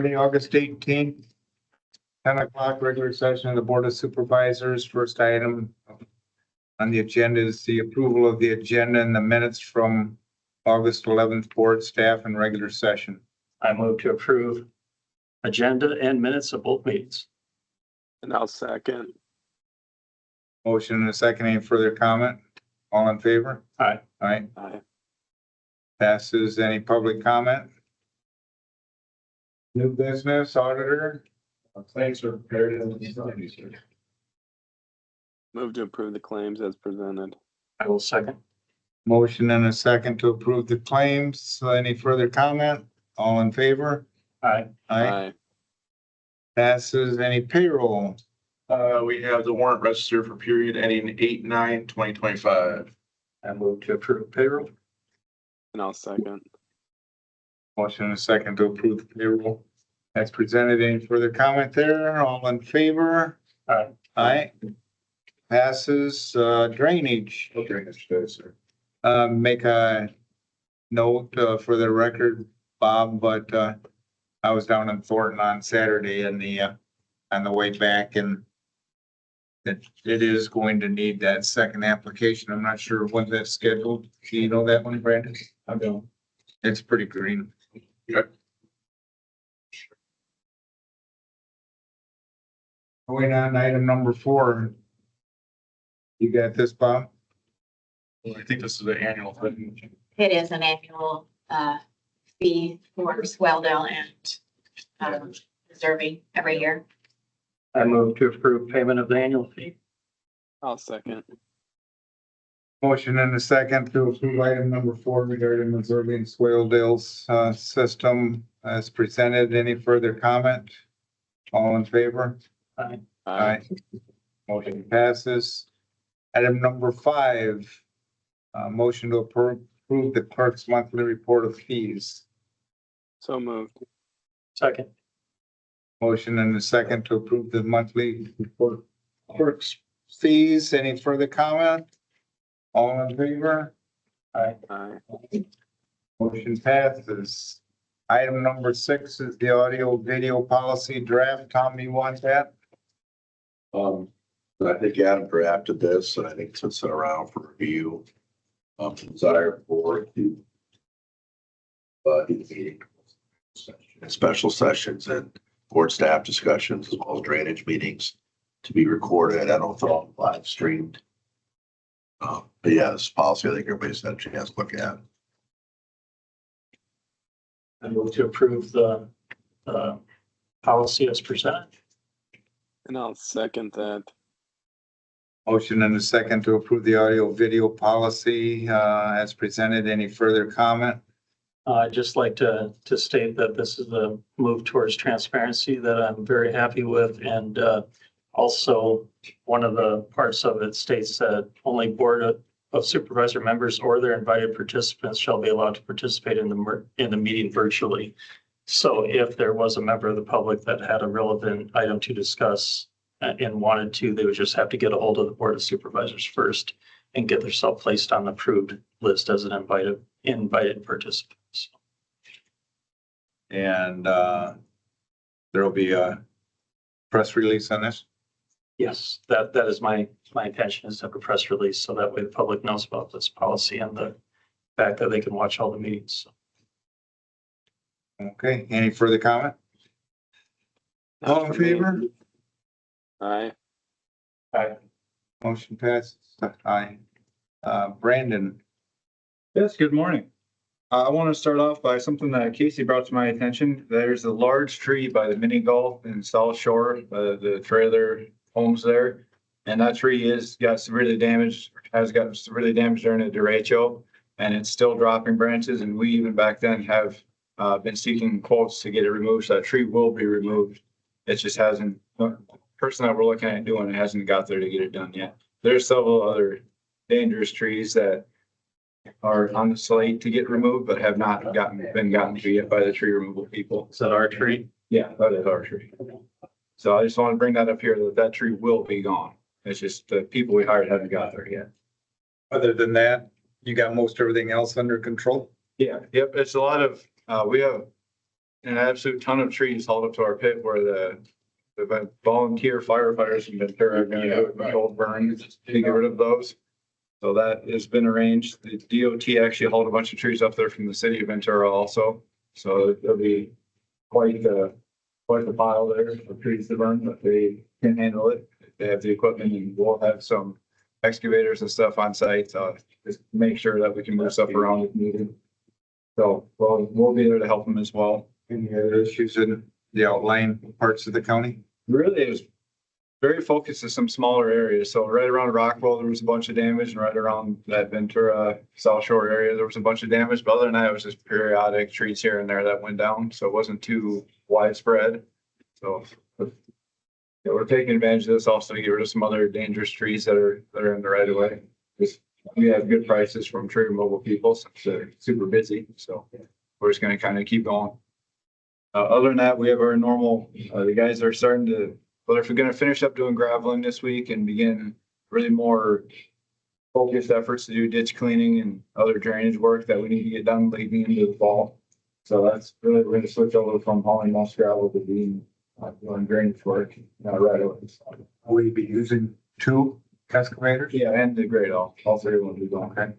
August 18th, 10 o'clock, regular session of the Board of Supervisors. First item on the agenda is the approval of the agenda and the minutes from August 11th, board staff and regular session. I move to approve agenda and minutes of both meetings. And I'll second. Motion and a second. Any further comment? All in favor? Aye. Aye. Aye. Passes. Any public comment? New business, auditor? Claims are prepared in the Move to approve the claims as presented. I will second. Motion and a second to approve the claims. Any further comment? All in favor? Aye. Aye. Passes. Any payroll? We have the warrant register for period ending 8/9/2025. I move to approve payroll. And I'll second. Motion and a second to approve the payroll. As presented. Any further comment there? All in favor? Aye. Aye. Passes. Drainage. Sir. Make a note for the record, Bob, but I was down in Thornton on Saturday and on the way back, and it is going to need that second application. I'm not sure when that's scheduled. Do you know that one, Brandon? I don't. It's pretty green. Okay. Going on item number 4. You got this, Bob? I think this is the annual thing. It is an annual fee for Swelldale and reserving every year. I move to approve payment of the annual fee. I'll second. Motion and a second to approve item number 4 regarding Missouri and Swaledale's system as presented. Any further comment? All in favor? Aye. Aye. Motion passes. Item number 5, motion to approve the clerk's monthly report of fees. So moved. Second. Motion and a second to approve the monthly report of clerk's fees. Any further comment? All in favor? Aye. Aye. Motion passes. Item number 6 is the audio video policy draft. Tom, you want that? I think Adam drafted this, and I think sits it around for review. Desire for to meeting, special sessions and board staff discussions, as well as drainage meetings to be recorded. I don't know if all live streamed. But yeah, this policy, I think everybody's had a chance to look at. I move to approve the policy as presented. And I'll second that. Motion and a second to approve the audio video policy as presented. Any further comment? I'd just like to state that this is a move towards transparency that I'm very happy with. And also, one of the parts of it states that only Board of Supervisor members or their invited participants shall be allowed to participate in the meeting virtually. So if there was a member of the public that had a relevant item to discuss and wanted to, they would just have to get a hold of the Board of Supervisors first and get themselves placed on the approved list as an invited participant. And there will be a press release on this. Yes, that is my intention, is to have a press release so that way the public knows about this policy and the fact that they can watch all the meetings. Okay, any further comment? All in favor? Aye. Aye. Motion passes. Aye. Brandon. Yes, good morning. I want to start off by something that Casey brought to my attention. There's a large tree by the mini golf in South Shore, the trailer homes there. And that tree has gotten severely damaged during the derecho, and it's still dropping branches. And we even back then have been seeking quotes to get it removed. So that tree will be removed. It just hasn't, the person that we're looking at doing it hasn't got there to get it done yet. There's several other dangerous trees that are on the slate to get removed, but have not been gotten to yet by the tree removal people. Is that our tree? Yeah, that is our tree. So I just want to bring that up here, that tree will be gone. It's just the people we hired haven't got there yet. Other than that, you got most everything else under control? Yeah, yep, it's a lot of, we have an absolute ton of trees hauled up to our pit where the volunteer firefighters from Ventura are gonna do a controlled burn to get rid of those. So that has been arranged. The DOT actually hauled a bunch of trees up there from the city of Ventura also. So there'll be quite the pile there of trees to burn, but they can handle it. They have the equipment, and we'll have some excavators and stuff on site, just make sure that we can move stuff around if needed. So we'll be there to help them as well. Any other issues in the outlying parts of the county? Really is very focused to some smaller areas. So right around Rockwell, there was a bunch of damage, and right around that Ventura South Shore area, there was a bunch of damage. But other than that, it was just periodic trees here and there that went down. So it wasn't too widespread. So yeah, we're taking advantage of this also to get rid of some other dangerous trees that are in the right of way. We have good prices from tree removal people since they're super busy. So we're just going to kind of keep going. Other than that, we have our normal, the guys are starting to, but if we're going to finish up doing graveling this week and begin really more focused efforts to do ditch cleaning and other drainage work that we need to get done leading into the fall. So that's really, we're going to switch over from hauling moss gravel to being doing drainage work right away. Will you be using 2 excavators? Yeah, and the grade all 3 of them will be going. Okay.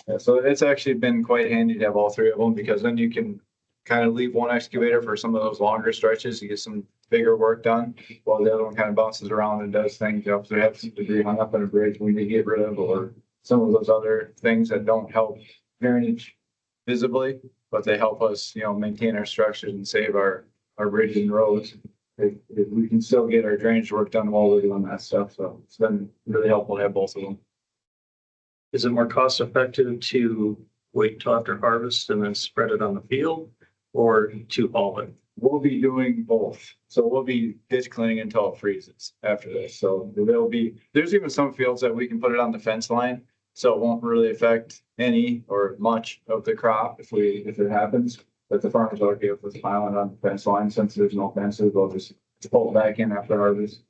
Yeah, so it's actually been quite handy to have all 3 of them because then you can kind of leave one excavator for some of those longer stretches to get some bigger work done, while the other one kind of bounces around and does things. You know, if they have some debris hung up on a bridge we need to get rid of, or some of those other things that don't help drainage visibly, but they help us, maintain our structures and save our bridges and roads. If we can still get our drainage work done while we're doing that stuff. So it's been really helpful to have both of them. Is it more cost effective to wait till after harvest and then spread it on the field, or to haul it? We'll be doing both. So we'll be ditch cleaning until it freezes after this. So there's even some fields that we can put it on the fence line. So it won't really affect any or much of the crop if it happens. But the farmers are okay with us piling on the fence line. Since there's no fences, they'll just pull it back in after harvest.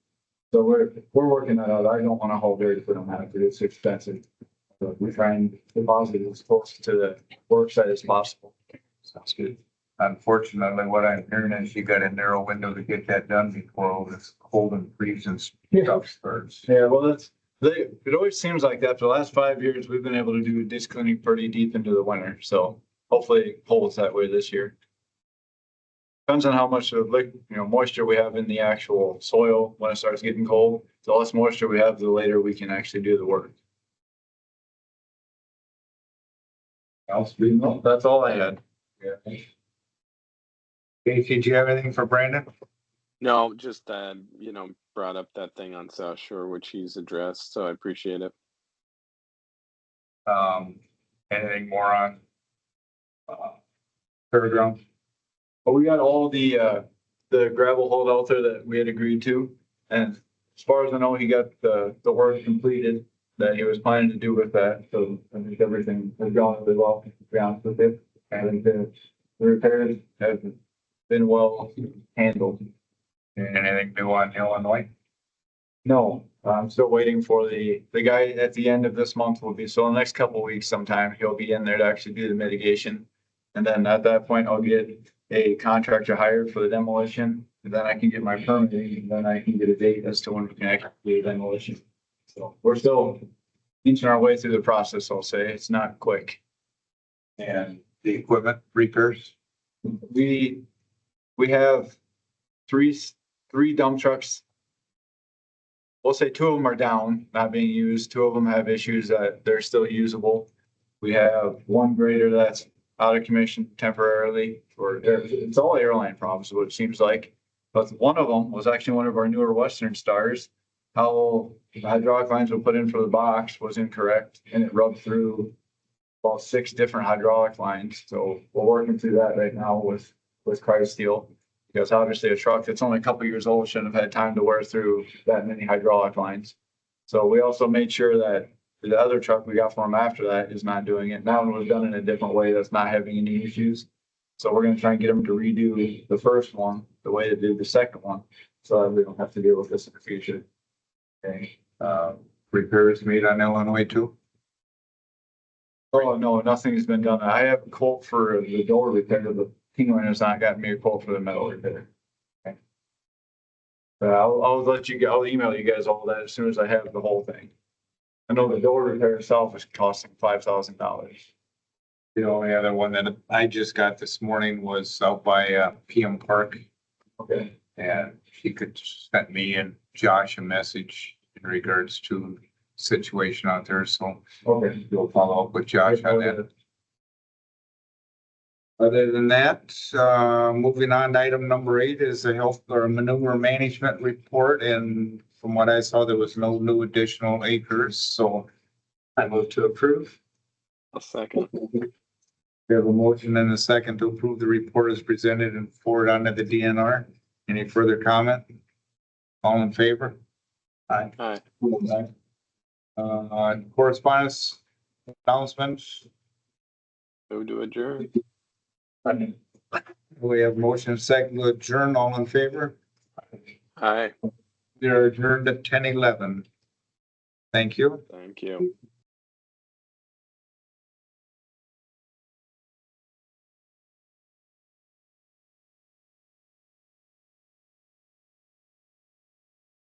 So we're working that out. I don't want to haul dirt if we don't have to. It's expensive. So we try and deposit as close to the work site as possible. Sounds good. Unfortunately, what I'm hearing is you got a narrow window to get that done before all this cold and freezing stuff starts. Yeah, well, it always seems like that. For the last 5 years, we've been able to do ditch cleaning pretty deep into the winter. So hopefully it holds that way this year. Depends on how much of moisture we have in the actual soil when it starts getting cold. The less moisture we have, the later we can actually do the work. No, that's all I had. Yeah. Casey, do you have anything for Brandon? No, just, brought up that thing on South Shore, which he's addressed, so I appreciate it. Anything more on fairground? But we got all the gravel hauled out there that we had agreed to. And as far as I know, he got the work completed that he was planning to do with that. So I think everything has gone really well, to be honest with you. I think the repairs have been well handled. Anything new on Illinois? No, I'm still waiting for the guy at the end of this month will be, so in the next couple of weeks sometime, he'll be in there to actually do the mitigation. And then at that point, I'll get a contractor hired for the demolition. And then I can get my permitting, and then I can get a date as to when we can actually do the demolition. So we're still inching our way through the process, I'll say. It's not quick. And the equipment repairs? We have three dump trucks. We'll say 2 of them are down, not being used. 2 of them have issues that they're still usable. We have 1 grader that's out of commission temporarily it's all airline problems, what it seems like. But one of them was actually one of our newer Western Stars. How the hydraulic lines were put in for the box was incorrect, and it rubbed through about 6 different hydraulic lines. So we're working through that right now with Chrysteel. Because obviously a truck that's only a couple years old shouldn't have had time to wear through that many hydraulic lines. So we also made sure that the other truck we got from him after that is not doing it. That one was done in a different way that's not having any issues. So we're going to try and get him to redo the first one the way they did the second one, so that we don't have to deal with this in the future. Okay. Repairs made on Illinois too? Oh, no, nothing has been done. I have a quote for the door repair, but Kingland has not gotten me a quote for the metal repair. Okay. I'll I'll email you guys all that as soon as I have the whole thing. I know the door repair itself is costing $5,000. The only other one that I just got this morning was out by PM Park. Okay. And she could send me and Josh a message in regards to situation out there, so Okay. we'll follow up with Josh on that. Other than that, moving on to item number 8 is the health or manure management report, and from what I saw, there was no new additional acres, so I move to approve. A second. we have a motion and a second to approve the report as presented and forward on to the DNR. Any further comment? All in favor? Aye. Aye. Correspondence, announcements, Move to adjourn. we have motion and second to adjourn, all in favor? Aye. They're adjourned at 10:11. Thank you. Thank you.